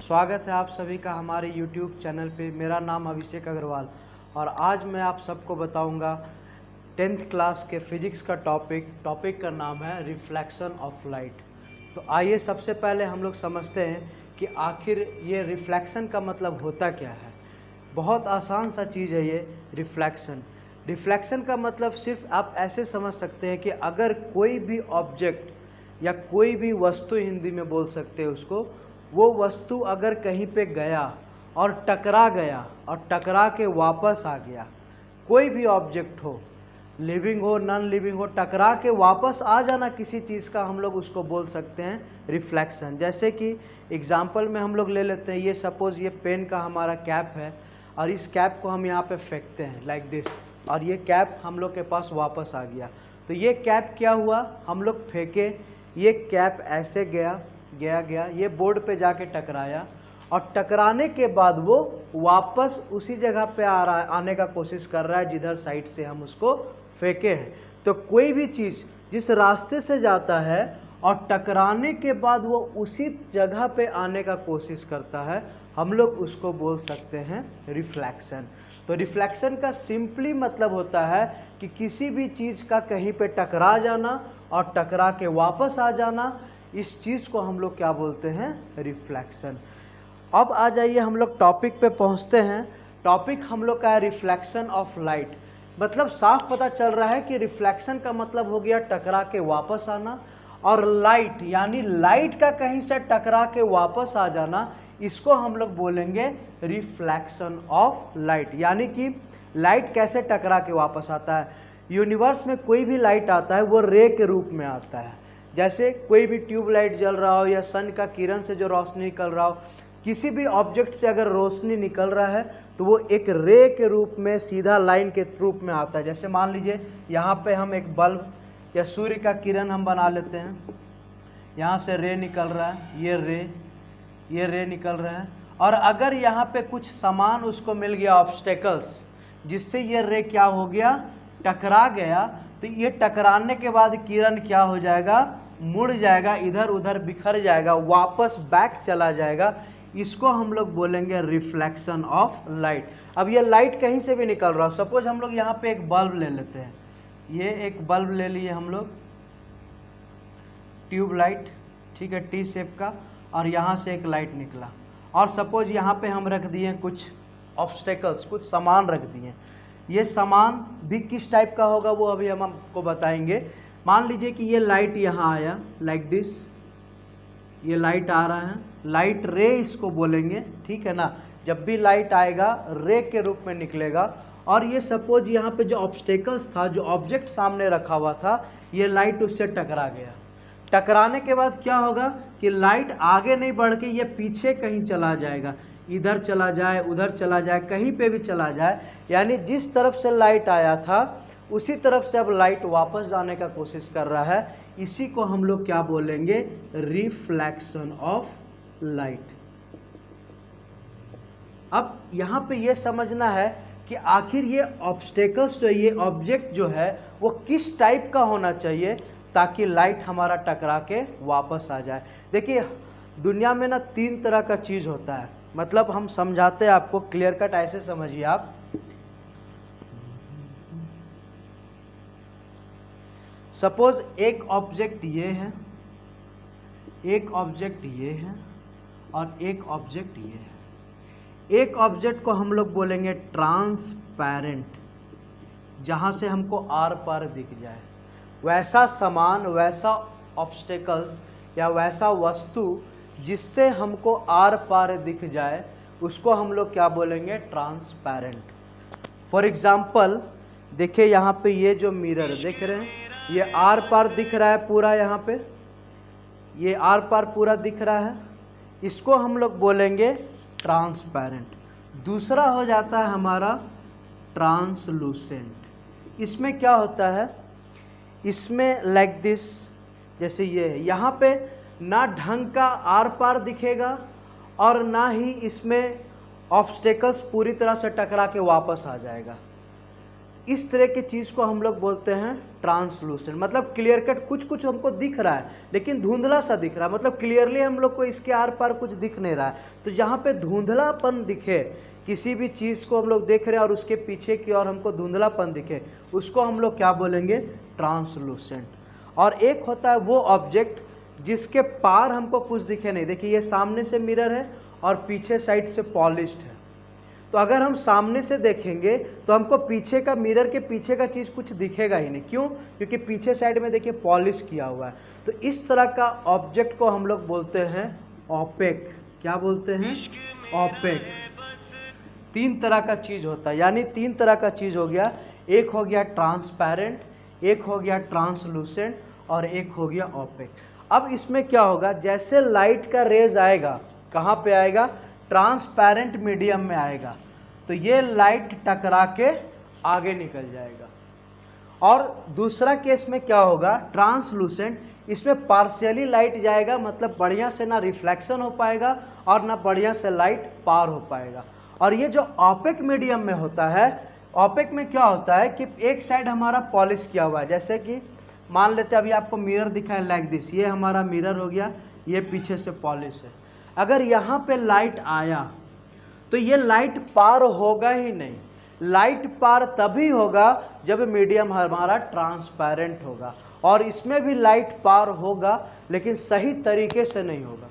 स्वागत है आप सभी का हमारे YouTube चैनल पे। मेरा नाम अभिषेक अग्रवाल और आज मैं आप सबको बताऊंगा 10th क्लास के फिजिक्स का टॉपिक का नाम है रिफ्लेक्शन ऑफ लाइट। तो आइए सबसे पहले हम लोग समझते हैं कि आखिर ये रिफ्लेक्शन का मतलब होता क्या है। बहुत आसान सा चीज़ है ये रिफ्लेक्शन का मतलब सिर्फ आप ऐसे समझ सकते हैं कि अगर कोई भी ऑब्जेक्ट या कोई भी वस्तु, हिंदी में बोल सकते हैं उसको, वो वस्तु अगर कहीं पे गया और टकरा गया और टकरा के वापस आ गया, कोई भी ऑब्जेक्ट हो, लिविंग हो नॉन लिविंग हो, टकरा के वापस आ जाना किसी चीज़ का, हम लोग उसको बोल सकते हैं रिफ्लेक्शन। जैसे कि एग्जाम्पल में हम लोग ले लेते हैं, ये सपोज़ ये पेन का हमारा कैप है और इस कैप को हम यहाँ पे फेंकते हैं लाइक दिस, और ये कैप हम लोग के पास वापस आ गया। तो ये कैप क्या हुआ, हम लोग फेंके, ये कैप ऐसे गया, ये बोर्ड पे जाके टकराया और टकराने के बाद वो वापस उसी जगह पे आने का कोशिश कर रहा है जिधर साइड से हम उसको फेंके हैं। तो कोई भी चीज़ जिस रास्ते से जाता है और टकराने के बाद वो उसी जगह पे आने का कोशिश करता है, हम लोग उसको बोल सकते हैं रिफ्लेक्शन। तो रिफ्लेक्शन का सिंपली मतलब होता है कि किसी भी चीज़ का कहीं पे टकरा जाना और टकरा के वापस आ जाना, इस चीज़ को हम लोग क्या बोलते हैं, रिफ्लेक्शन। अब आ जाइए हम लोग टॉपिक पे पहुंचते हैं। टॉपिक हम लोग का है रिफ्लेक्शन ऑफ लाइट। मतलब साफ पता चल रहा है कि रिफ्लेक्शन का मतलब हो गया टकरा के वापस आना, और लाइट यानी लाइट का कहीं से टकरा के वापस आ जाना, इसको हम लोग बोलेंगे रिफ्लेक्शन ऑफ लाइट। यानी कि लाइट कैसे टकरा के वापस आता है। यूनिवर्स में कोई भी लाइट आता है वो रे के रूप में आता है। जैसे कोई भी ट्यूबलाइट जल रहा हो या सन का किरण से जो रोशनी निकल रहा हो, किसी भी ऑब्जेक्ट से अगर रोशनी निकल रहा है तो वो एक रे के रूप में सीधा लाइन के रूप में आता है। जैसे मान लीजिए यहाँ पे हम एक बल्ब या सूर्य का किरण हम बना लेते हैं, यहाँ से रे निकल रहा है, ये रे निकल रहा है, और अगर यहाँ पे कुछ सामान उसको मिल गया, ऑब्स्टेकल्स, जिससे ये रे क्या हो गया, टकरा गया, तो ये टकराने के बाद किरण क्या हो जाएगा, मुड़ जाएगा, इधर उधर बिखर जाएगा, वापस बैक चला जाएगा। इसको हम लोग बोलेंगे रिफ्लेक्शन ऑफ लाइट। अब ये लाइट कहीं से भी निकल रहा हो, सपोज हम लोग यहाँ पे एक बल्ब ले लेते हैं, ये एक बल्ब ले लिए हम लोग, ट्यूबलाइट, ठीक है, टी शेप का, और यहाँ से एक लाइट निकला, और सपोज यहाँ पे हम रख दिए कुछ ऑब्स्टेकल्स, कुछ सामान रख दिए। ये सामान भी किस टाइप का होगा वो अभी हम आपको बताएंगे। मान लीजिए कि ये लाइट यहाँ आया लाइक दिस, ये लाइट आ रहा है, लाइट रे इसको बोलेंगे, ठीक है ना। जब भी लाइट आएगा रे के रूप में निकलेगा, और ये सपोज यहाँ पे जो ऑब्स्टेकल्स था, जो ऑब्जेक्ट सामने रखा हुआ था, ये लाइट उससे टकरा गया। टकराने के बाद क्या होगा कि लाइट आगे नहीं बढ़ के ये पीछे कहीं चला जाएगा, इधर चला जाए, उधर चला जाए, कहीं पे भी चला जाए। यानी जिस तरफ से लाइट आया था उसी तरफ से अब लाइट वापस जाने का कोशिश कर रहा है। इसी को हम लोग क्या बोलेंगे, रिफ्लेक्शन ऑफ लाइट। अब यहाँ पे ये समझना है कि आखिर ये ऑब्स्टेकल्स जो, ये ऑब्जेक्ट जो है वो किस टाइप का होना चाहिए ताकि लाइट हमारा टकरा के वापस आ जाए। देखिए दुनिया में ना 3 तरह का चीज़ होता है, मतलब हम समझाते हैं आपको, क्लियर कट ऐसे समझिए आप। सपोज एक ऑब्जेक्ट ये है, एक ऑब्जेक्ट ये है, और एक ऑब्जेक्ट ये है। एक ऑब्जेक्ट को हम लोग बोलेंगे ट्रांसपेरेंट, जहाँ से हमको आर पार दिख जाए। वैसा सामान, वैसा ऑब्स्टेकल्स या वैसा वस्तु जिससे हमको आर पार दिख जाए, उसको हम लोग क्या बोलेंगे, ट्रांसपेरेंट। फॉर एग्जाम्पल देखिए यहाँ पे ये जो मिरर देख रहे हैं, ये आर पार दिख रहा है पूरा, यहाँ पे ये आर पार पूरा दिख रहा है, इसको हम लोग बोलेंगे ट्रांसपेरेंट। दूसरा हो जाता है हमारा ट्रांसलूसेंट। इसमें क्या होता है, इसमें लाइक दिस, जैसे ये है, यहाँ पे ना ढंग का आर पार दिखेगा और ना ही इसमें ऑब्स्टेकल्स पूरी तरह से टकरा के वापस आ जाएगा। इस तरह की चीज़ को हम लोग बोलते हैं ट्रांसलूसेंट, मतलब क्लियर कट कुछ कुछ हमको दिख रहा है लेकिन धुंधला सा दिख रहा है, मतलब क्लियरली हम लोग को इसके आर पार कुछ दिख नहीं रहा है। तो जहाँ पे धुंधलापन दिखे, किसी भी चीज़ को हम लोग देख रहे हैं और उसके पीछे की ओर हमको धुंधलापन दिखे, उसको हम लोग क्या बोलेंगे, ट्रांसलूसेंट। और एक होता है वो ऑब्जेक्ट जिसके पार हमको कुछ दिखे नहीं। देखिए ये सामने से मिरर है और पीछे साइड से पॉलिश्ड है, तो अगर हम सामने से देखेंगे तो हमको पीछे का, मिरर के पीछे का चीज़ कुछ दिखेगा ही नहीं। क्यों? क्योंकि पीछे साइड में देखिए पॉलिश किया हुआ है। तो इस तरह का ऑब्जेक्ट को हम लोग बोलते हैं ऑपेक। क्या बोलते हैं? ऑपेक। 3 तरह का चीज़ होता है, यानी 3 तरह का चीज़ हो गया। एक हो गया ट्रांसपेरेंट, एक हो गया ट्रांसलूसेंट और एक हो गया ऑपेक। अब इसमें क्या होगा, जैसे लाइट का रेज आएगा, कहाँ पे आएगा, ट्रांसपेरेंट मीडियम में आएगा, तो ये लाइट टकरा के आगे निकल जाएगा। और दूसरा केस में क्या होगा, ट्रांसलूसेंट, इसमें पार्शियली लाइट जाएगा, मतलब बढ़िया से ना रिफ्लेक्शन हो पाएगा और ना बढ़िया से लाइट पार हो पाएगा। और ये जो ऑपेक मीडियम में होता है, ऑपेक में क्या होता है कि एक साइड हमारा पॉलिश किया हुआ है, जैसे कि मान लेते हैं अभी आपको मिरर दिखा है लाइक दिस, ये हमारा मिरर हो गया, ये पीछे से पॉलिश है। अगर यहाँ पे लाइट आया तो ये लाइट पार होगा ही नहीं। लाइट पार तभी होगा जब मीडियम हमारा ट्रांसपेरेंट होगा, और इसमें भी लाइट पार होगा लेकिन सही तरीके से नहीं होगा।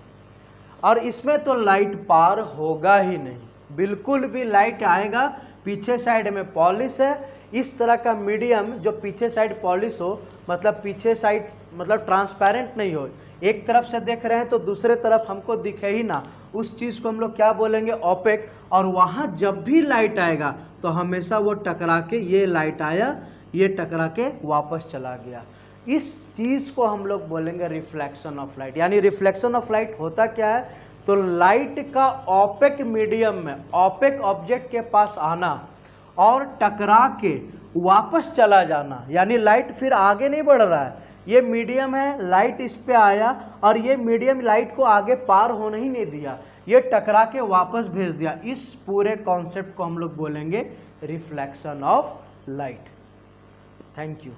और इसमें तो लाइट पार होगा ही नहीं, बिल्कुल भी लाइट आएगा, पीछे साइड में पॉलिश है। इस तरह का मीडियम जो पीछे साइड पॉलिश हो, मतलब पीछे साइड मतलब ट्रांसपेरेंट नहीं हो, एक तरफ से देख रहे हैं तो दूसरे तरफ हमको दिखे ही ना, उस चीज़ को हम लोग क्या बोलेंगे, ऑपेक। और वहाँ जब भी लाइट आएगा तो हमेशा वो टकरा के, ये लाइट आया, ये टकरा के वापस चला गया, इस चीज़ को हम लोग बोलेंगे रिफ्लेक्शन ऑफ लाइट। यानी रिफ्लेक्शन ऑफ लाइट होता क्या है, तो लाइट का ऑपेक मीडियम में, ऑपेक ऑब्जेक्ट के पास आना और टकरा के वापस चला जाना, यानी लाइट फिर आगे नहीं बढ़ रहा है, ये मीडियम है, लाइट इस पे आया और ये मीडियम लाइट को आगे पार होने ही नहीं दिया, ये टकरा के वापस भेज दिया। इस पूरे कॉन्सेप्ट को हम लोग बोलेंगे reflection of light. Thank you.